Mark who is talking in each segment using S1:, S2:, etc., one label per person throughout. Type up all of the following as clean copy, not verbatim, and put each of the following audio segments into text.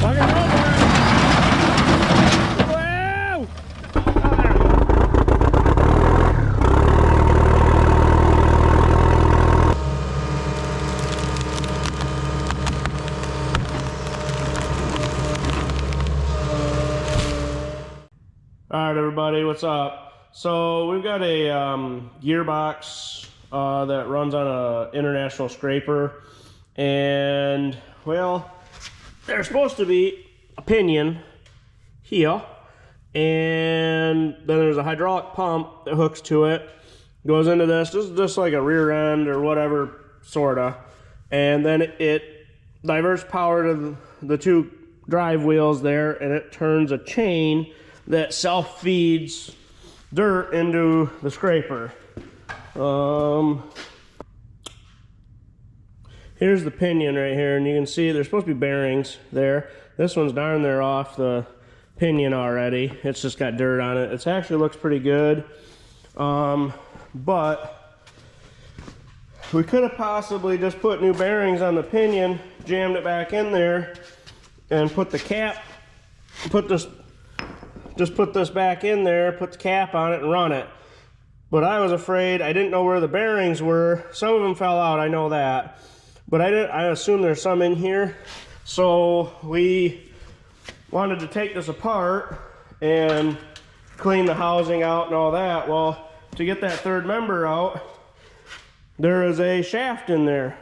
S1: Fucking go for it! Wow! Oh, there we go. Alright everybody, what's up? So we've got a gearbox that runs on an international scraper, and well, there's supposed to be a pinion here, and then there's a hydraulic pump that hooks to it, goes into this. This is just like a rear end or whatever, sorta, and then it diverts power to the two drive wheels there, and it turns a chain that self-feeds dirt into the scraper. Here's the pinion right here, and you can see there's supposed to be bearings there. This one's darn near off the pinion already. It's just got dirt on it. It actually looks pretty good, but we could have possibly just put new bearings on the pinion, jammed it back in there, and put the cap, just put this back in there, put the cap on it, and run it. But I was afraid, I didn't know where the bearings were. Some of them fell out, I know that. But I assume there's some in here. So we wanted to take this apart and clean the housing out and all that. Well, to get that third member out, there is a shaft in there.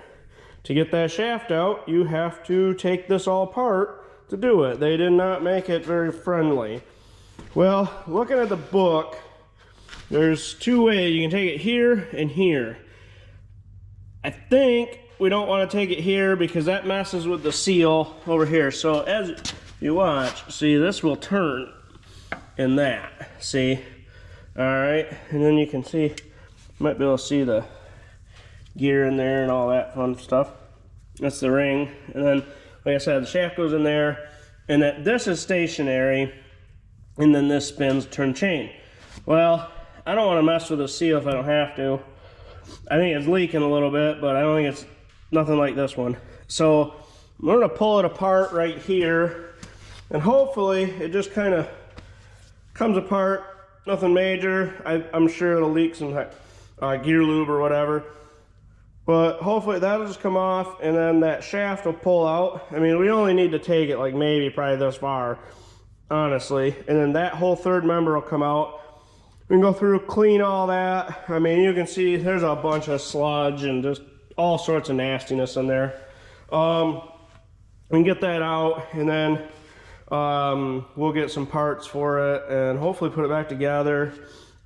S1: To get that shaft out, you have to take this all apart to do it. They did not make it very friendly. Well, looking at the book, there's two ways. You can take it here and here. I think we don't want to take it here because that messes with the seal over here. So as you watch, see, this will turn in that, see? All right, and then you can see, you might be able to see the gear in there and all that fun stuff. That's the ring. And then, like I said, the shaft goes in there, and this is stationary, and then this spins, turn chain. Well, I don't want to mess with the seal if I don't have to. I think it's leaking a little bit, but I don't think it's nothing like this one. So I'm going to pull it apart right here, and hopefully it just kind of comes apart. Nothing major. I'm sure it'll leak some gear lube or whatever, but hopefully that'll just come off, and then that shaft will pull out. I mean, we only need to take it like maybe probably this far, honestly, and then that whole third member will come out. We can go through, clean all that. I mean, you can see there's a bunch of sludge and just all sorts of nastiness in there. We can get that out, and then we'll get some parts for it and hopefully put it back together.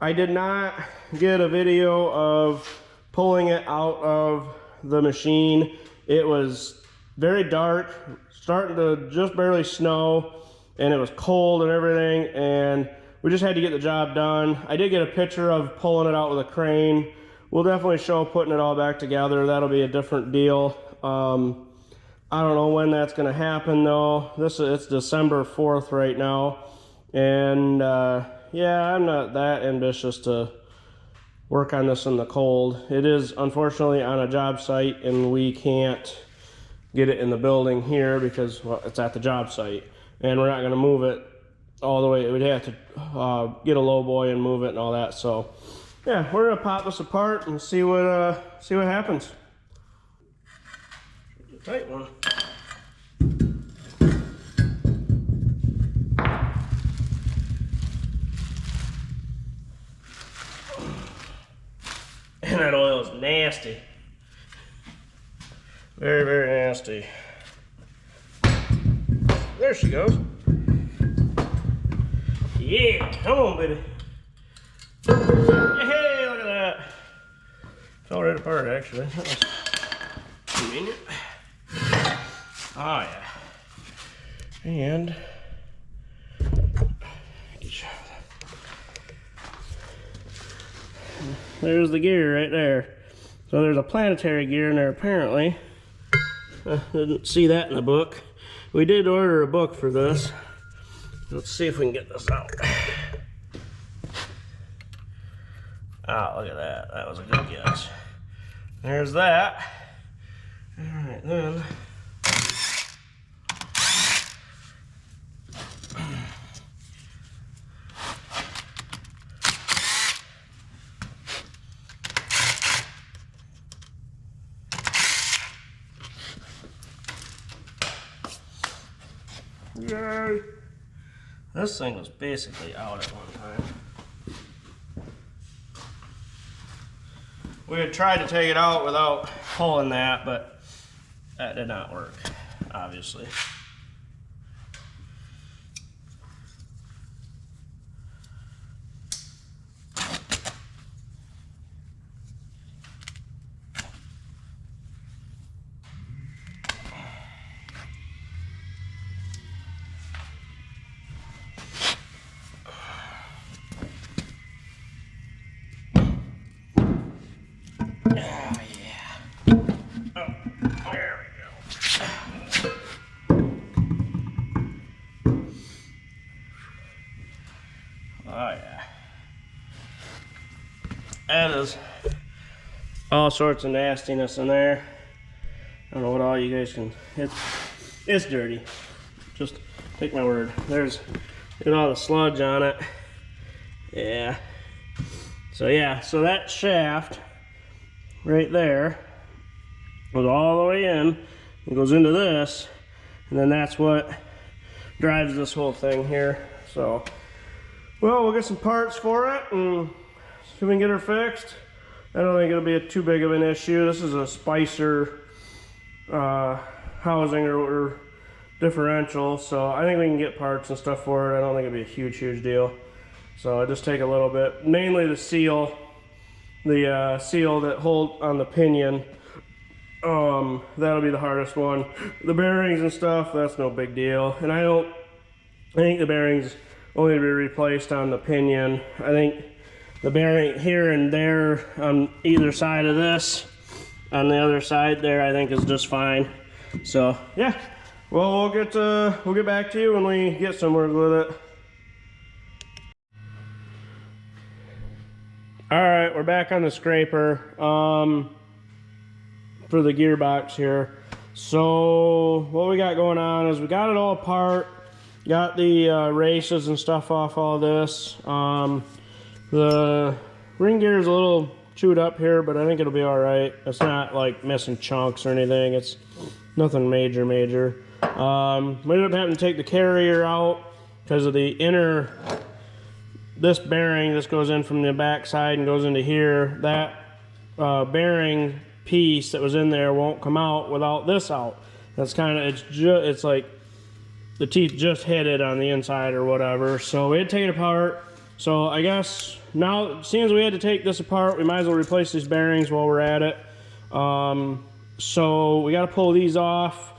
S1: I did not get a video of pulling it out of the machine. It was very dark, starting to just barely snow, and it was cold and everything, and we just had to get the job done. I did get a picture of pulling it out with a crane. We'll definitely show putting it all back together. That'll be a different deal. I don't know when that's gonna happen though. It's December 4th right now. And yeah, I'm not that ambitious to work on this in the cold. It is unfortunately on a job site, and we can't get it in the building here because, well, it's at the job site. And we're not gonna move it all the way. We'd have to get a low boy and move it and all that. So yeah, we're gonna pop this apart and see what happens. Tight one. And that oil is nasty. Very, very nasty. There she goes. Yeah, come on, baby. Hey, look at that. Fell right apart, actually. That was convenient. Oh, yeah. And there's the gear right there. So there's a planetary gear in there, apparently. Didn't see that in the book. We did order a book for this. Let's see if we can get this out. Oh, look at that. That was a good guess. There's that. All right, then. Yay! This thing was basically out at one time. We had tried to take it out without pulling that, but that did not work, obviously. Oh yeah. That is all sorts of nastiness in there. I don't know what all you guys can, it's dirty. Just take my word. There's all the sludge on it. Yeah. So yeah, so that shaft right there goes all the way in and goes into this, and then that's what drives this whole thing here. So, well, we'll get some parts for it and see if we can get her fixed. I don't think it'll be too big of an issue. This is a Spicer housing or differential, so I think we can get parts and stuff for it. I don't think it'll be a huge deal. So I just take a little bit, mainly the seal that hold on the pinion. That'll be the hardest one. The bearings and stuff, that's no big deal. And I think the bearings only to be replaced on the pinion. I think the bearing here and there on either side of this, on the other side there, I think is just fine. So yeah, well, we'll get back to you when we get somewhere with it. All right, we're back on the scraper for the gearbox here. So what we got going on is we got it all apart, got the races and stuff off all this. The ring gear is a little chewed up here, but I think it'll be all right. It's not like missing chunks or anything. It's nothing major. We ended up having to take the carrier out because of the inner. This bearing, this goes in from the back side and goes into here. That bearing piece that was in there won't come out without this out. That's kind of, it's like the teeth just hit it on the inside or whatever. So we had to take it apart. So I guess now, seeing as we had to take this apart, we might as well replace these bearings while we're at it. So we got to pull these off.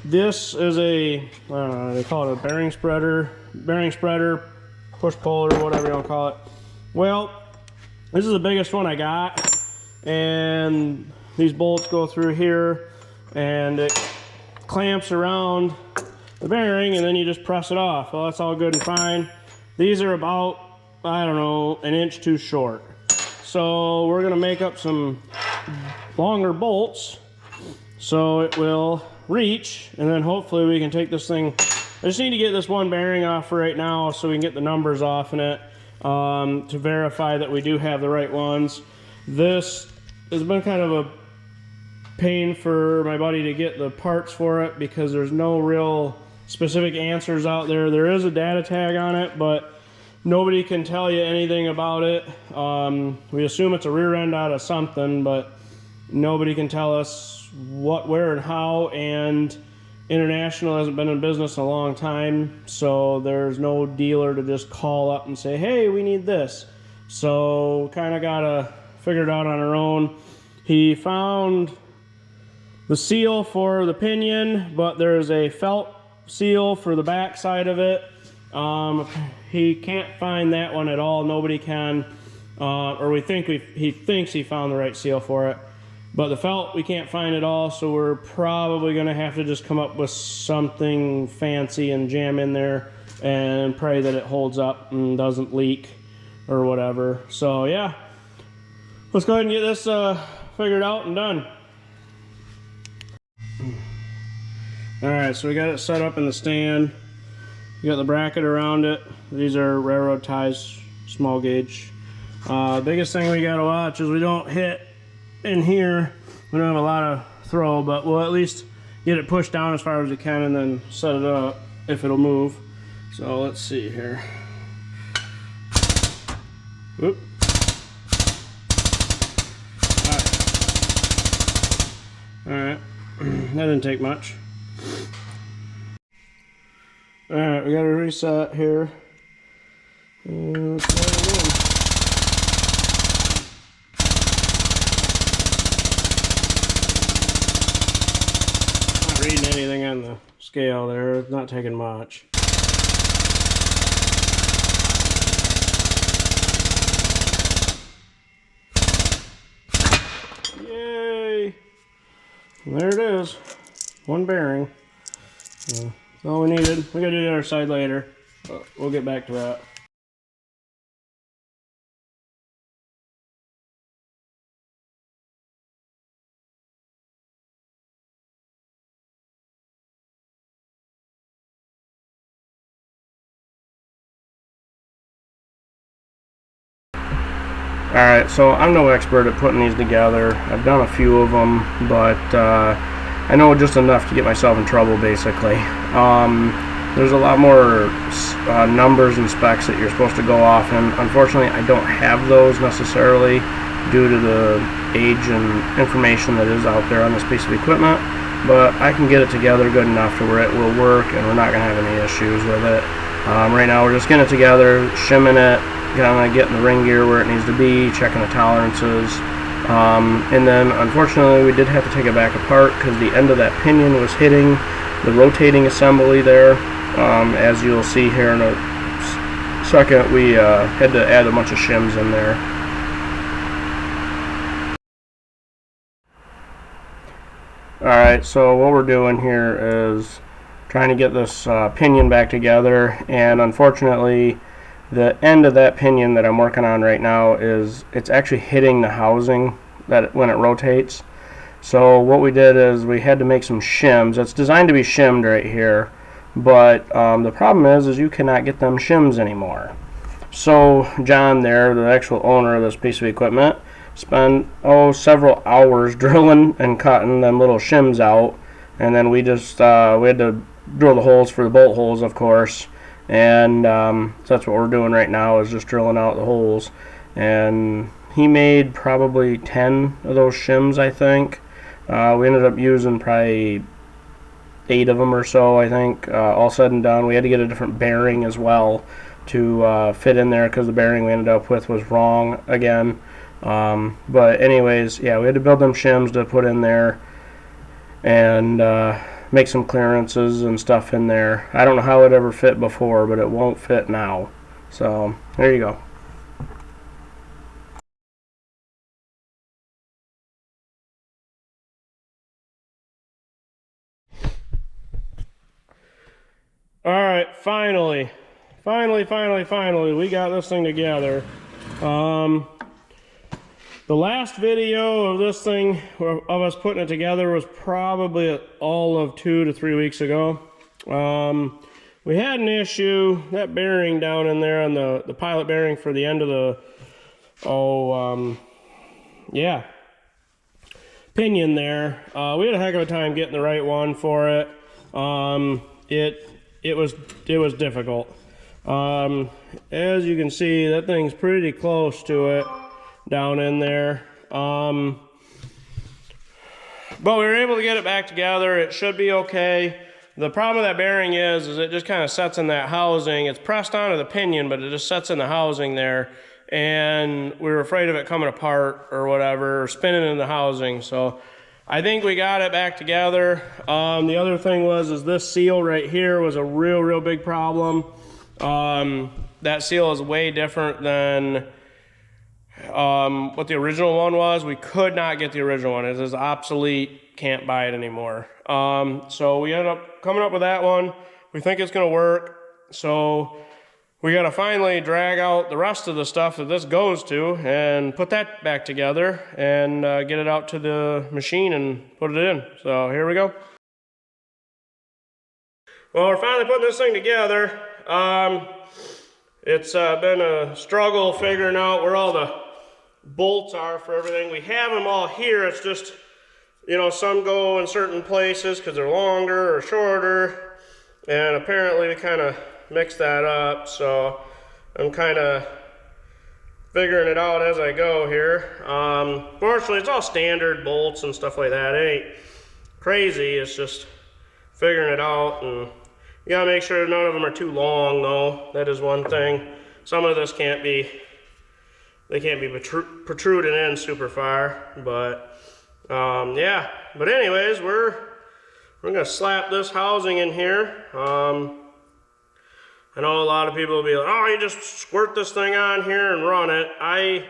S1: This is a, they call it a bearing spreader, push pull or whatever you want to call it. Well, this is the biggest one I got, and these bolts go through here and it clamps around the bearing, and then you just press it off. Well, that's all good and fine. These are about, I don't know, an inch too short. So we're gonna make up some longer bolts so it will reach, and then hopefully we can take this thing. I just need to get this one bearing off for right now so we can get the numbers off in it to verify that we do have the right ones. This has been kind of a pain for my buddy to get the parts for it because there's no real specific answers out there. There is a data tag on it, but nobody can tell you anything about it. We assume it's a rear end out of something, but nobody can tell us what, where, and how, and International hasn't been in business in a long time, so there's no dealer to just call up and say, hey, we need this. So kind of gotta figure it out on our own. He found the seal for the pinion, but there's a felt seal for the back side of it. He can't find that one at all. Nobody can, or he thinks he found the right seal for it. But the felt we can't find at all, so we're probably gonna have to just come up with something fancy and jam in there and pray that it holds up and doesn't leak or whatever. So yeah, let's go ahead and get this figured out and done. All right, so we got it set up in the stand. You got the bracket around it. These are railroad ties, small gauge. Biggest thing we gotta watch is we don't hit in here. We don't have a lot of throw, but we'll at least get it pushed down as far as we can and then set it up. if it'll move. So let's see here. Whoop. Alright, that didn't take much. Alright, we got a reset here. And let's try it again. Not reading anything on the scale there, it's not taking much. Yay! And there it is, one bearing. That's all we needed. We gotta do the other side later, but we'll get back to that. Alright, so I'm no expert at putting these together. I've done a few of them, but I know just enough to get myself in trouble, basically. There's a lot more numbers and specs that you're supposed to go off, and unfortunately I don't have those necessarily due to the age and information that is out there on this piece of equipment, but I can get it together good enough to where it will work and we're not going to have any issues with it. Right now we're just getting it together, shimming it, kind of getting the ring gear where it needs to be, checking the tolerances, and then unfortunately we did have to take it back apart because the end of that pinion was hitting the rotating assembly there. As you'll see here in a second, we had to add a bunch of shims in there. Alright, so what we're doing here is trying to get this pinion back together, and unfortunately the end of that pinion that I'm working on right now it's actually hitting the housing that when it rotates. So what we did is we had to make some shims. It's designed to be shimmed right here, but the problem is you cannot get them shims anymore. So John there, the actual owner of this piece of equipment, spent several hours drilling and cutting them little shims out, and then we just we had to drill the holes for the bolt holes, of course. And so that's what we're doing right now, is just drilling out the holes. And he made probably 10 of those shims, I think. We ended up using probably 8 of them or so, I think, all said and done. We had to get a different bearing as well to fit in there because the bearing we ended up with was wrong again. But anyways, yeah, we had to build them shims to put in there and make some clearances and stuff in there. I don't know how it ever fit before, but it won't fit now. So there you go. Alright, finally, we got this thing together. The last video of this thing, of us putting it together, was probably all of 2 to 3 weeks ago. We had an issue, that bearing down in there on the pilot bearing for the end of the, pinion there. We had a heck of a time getting the right one for it. It was difficult. As you can see, that thing's pretty close to it down in there. But we were able to get it back together. It should be okay. The problem with that bearing is it just kind of sets in that housing. It's pressed onto the pinion, but it just sets in the housing there. And we were afraid of it coming apart or whatever, or spinning in the housing. So I think we got it back together. The other thing is this seal right here was a real big problem. That seal is way different than what the original one was. We could not get the original one. It is obsolete, can't buy it anymore. So we ended up coming up with that one. We think it's gonna work. So we gotta finally drag out the rest of the stuff that this goes to and put that back together and get it out to the machine and put it in. So here we go. Well, we're finally putting this thing together. It's been a struggle figuring out where all the bolts are for everything. We have them all here. It's just, you know, some go in certain places because they're longer or shorter. and apparently we kind of mixed that up, so I'm kind of figuring it out as I go here. Fortunately, it's all standard bolts and stuff like that. It ain't crazy, it's just figuring it out, and you gotta make sure none of them are too long though. That is one thing. Some of this can't be protruding in super far, but yeah. But anyways, we're gonna slap this housing in here. I know a lot of people will be like, oh, you just squirt this thing on here and run it. I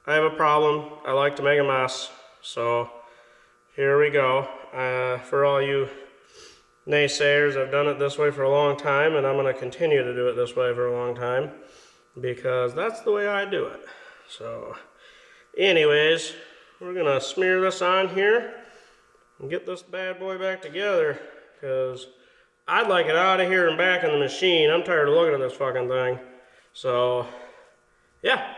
S1: have a problem. I like to make a mess. So here we go. For all you naysayers, I've done it this way for a long time, and I'm going to continue to do it this way for a long time because that's the way I do it. So anyways, we're going to smear this on here and get this bad boy back together because I'd like it out of here and back in the machine. I'm tired of looking at this fucking thing. So, yeah.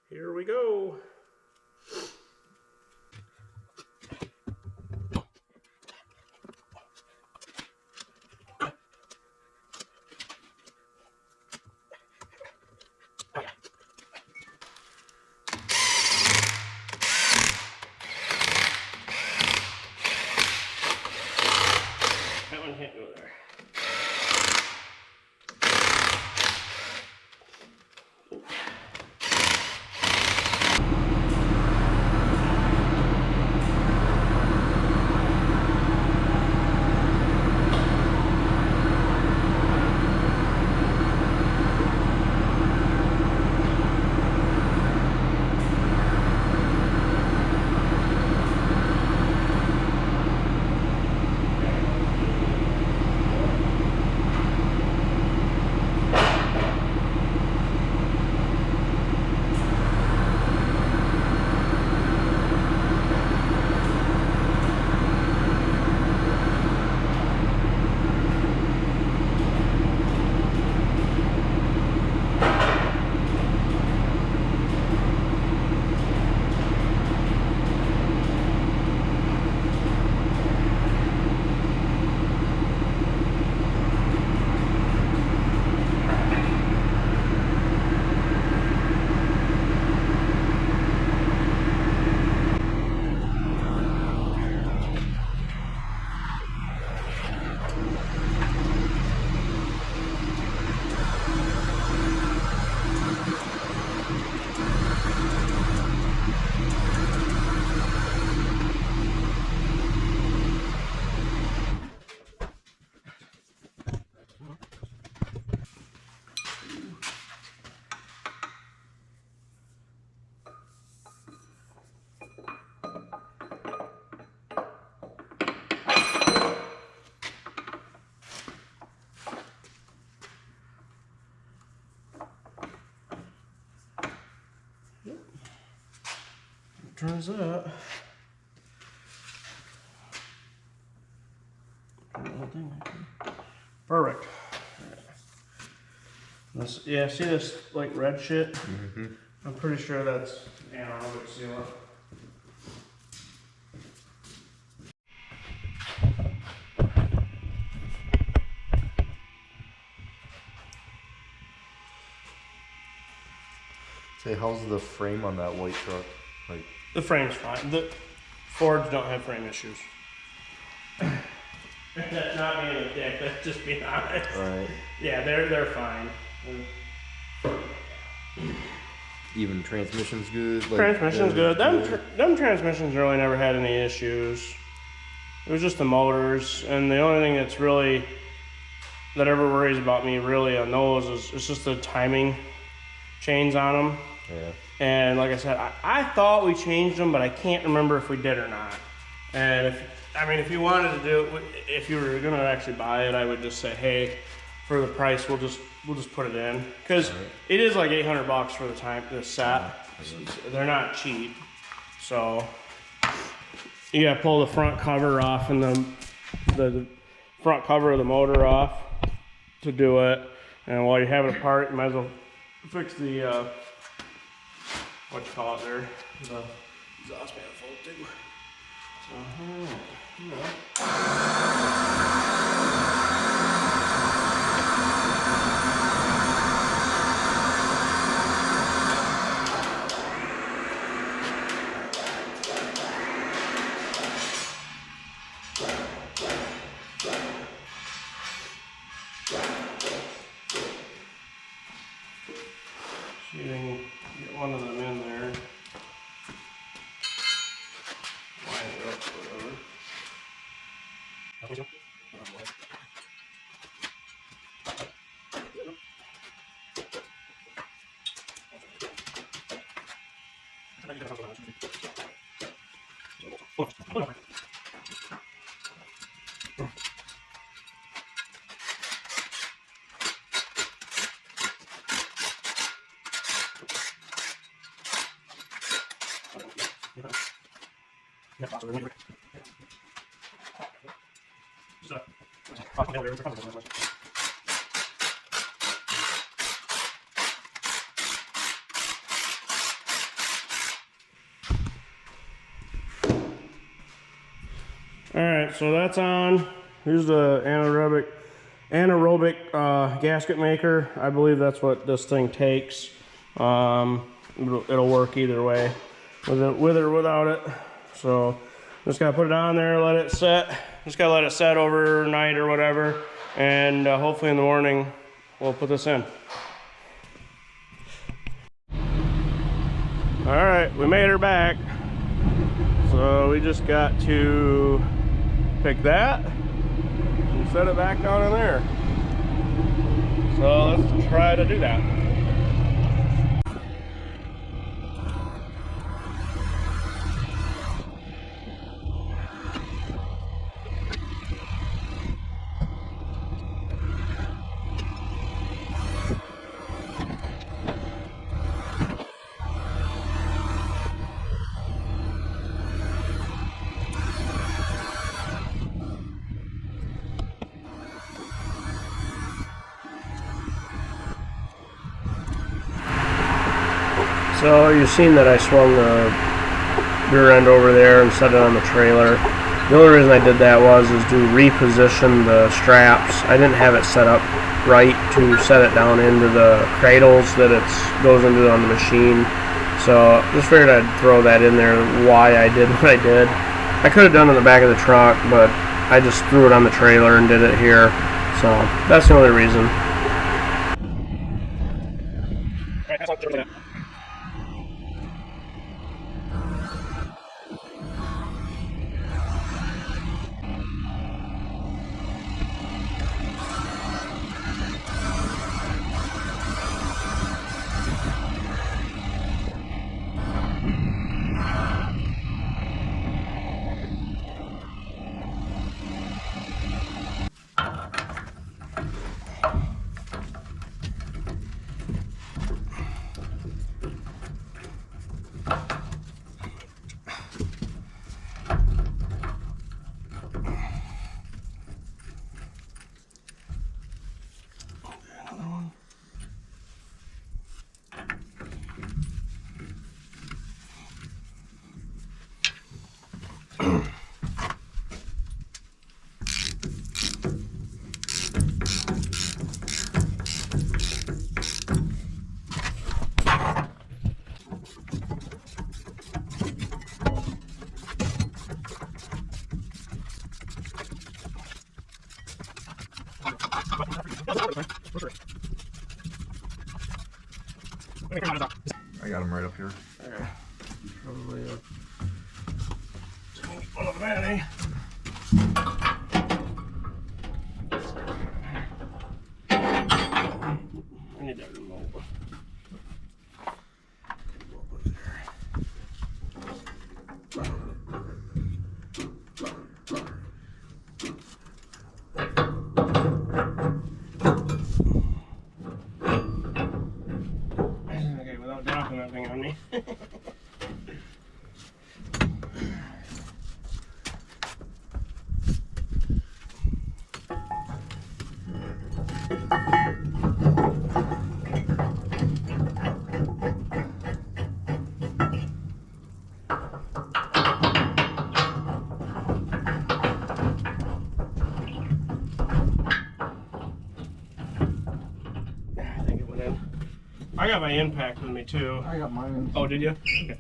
S1: Here we go. That one can't go there. Turns out. Perfect. This, yeah, see this like red shit? Mm-hmm. I'm pretty sure that's anaerobic sealant.
S2: Say, how's the frame on that white truck? Like,
S1: the frame's fine. The Fords don't have frame issues. That's not being a dick, that's just being honest.
S2: right.
S1: Yeah, they're fine.
S2: Even transmission's good? Like,
S1: Transmission's good. Them transmissions really never had any issues. It was just the motors, and the only thing that's really, that ever worries about me really on those is it's just the timing chains on them.
S2: Yeah.
S1: And like I said, I thought we changed them, but I can't remember if we did or not. And if you wanted to do it, if you were gonna actually buy it, I would just say, hey, for the price, we'll just put it in, because it is like $800 for this set. They're not cheap, so you gotta pull the front cover off and the front cover of the motor off to do it. And while you have it apart, you might as well fix the what you call it there, the exhaust manifold too. So, yeah. See if we can get one of them in there. Line it up, whatever. Alright, so that's on. Here's the anaerobic gasket maker. I believe that's what this thing takes. It'll work either way, with or without it. So just gotta put it on there, let it set. Just gotta let it set overnight or whatever, and hopefully in the morning we'll put this in. All right, we made her back. So we just got to pick that and set it back down in there. So let's try to do that. So you've seen that I swung the rear end over there and set it on the trailer. The only reason I did that was to reposition the straps. I didn't have it set up right to set it down into the cradles that it goes into on the machine. So just figured I'd throw that in there, why I did what I did. I could have done it in the back of the truck, but I just threw it on the trailer and did it here. So that's the only reason.
S2: I got him right up here.
S1: Okay. Probably one of them, eh? I need that remote. Okay, without dropping that thing on me. I got my impact with me too.
S2: I got mine.
S1: Oh, did you? Okay.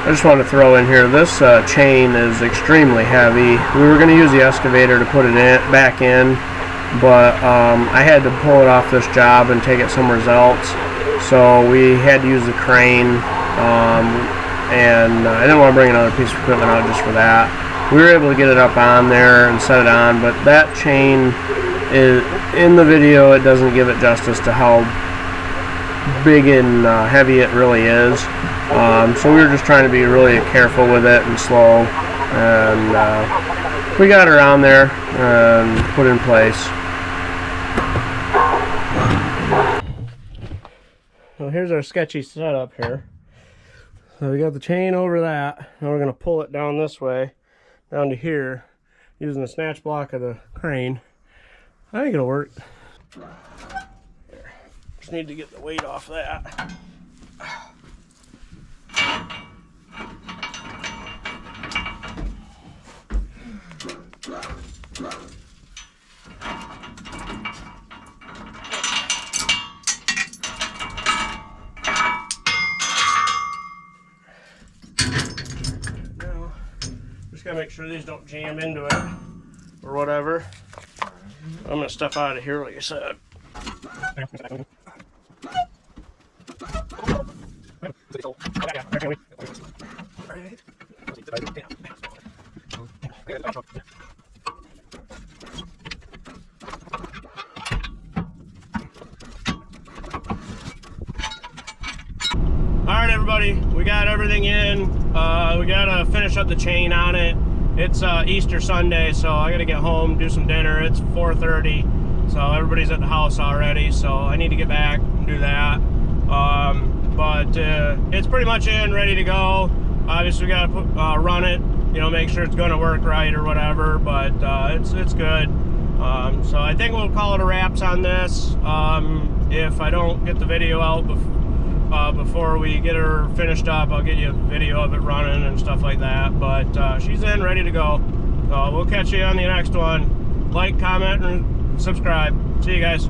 S1: I just want to throw in here, this chain is extremely heavy. We were going to use the excavator to put it back in, but I had to pull it off this job and take it somewhere else. So we had to use the crane, and I didn't want to bring another piece of equipment out just for that. We were able to get it up on there and set it on, but that chain is, in the video, it doesn't give it justice to how big and heavy it really is. So we were just trying to be really careful with it and slow, and we got her on there and put in place. Well, here's our sketchy setup here. So we got the chain over that, and we're going to pull it down this way, down to here, using the snatch block of the crane. I think it'll work. Here. Just need to get the weight off that. Now, just gotta make sure these don't jam into it or whatever. I'm gonna step out of here, like I said. Alright everybody, we got everything in. We gotta finish up the chain on it. It's Easter Sunday, so I gotta get home, do some dinner. It's 4:30, so everybody's at the house already, so I need to get back and do that. But it's pretty much in, ready to go. Obviously we gotta run it, you know, make sure it's gonna work right or whatever, but it's good. So I think we'll call it a wraps on this. If I don't get the video out before we get her finished up, I'll get you a video of it running and stuff like that. But she's in, ready to go. So we'll catch you on the next one. Like, comment, and subscribe. See you guys.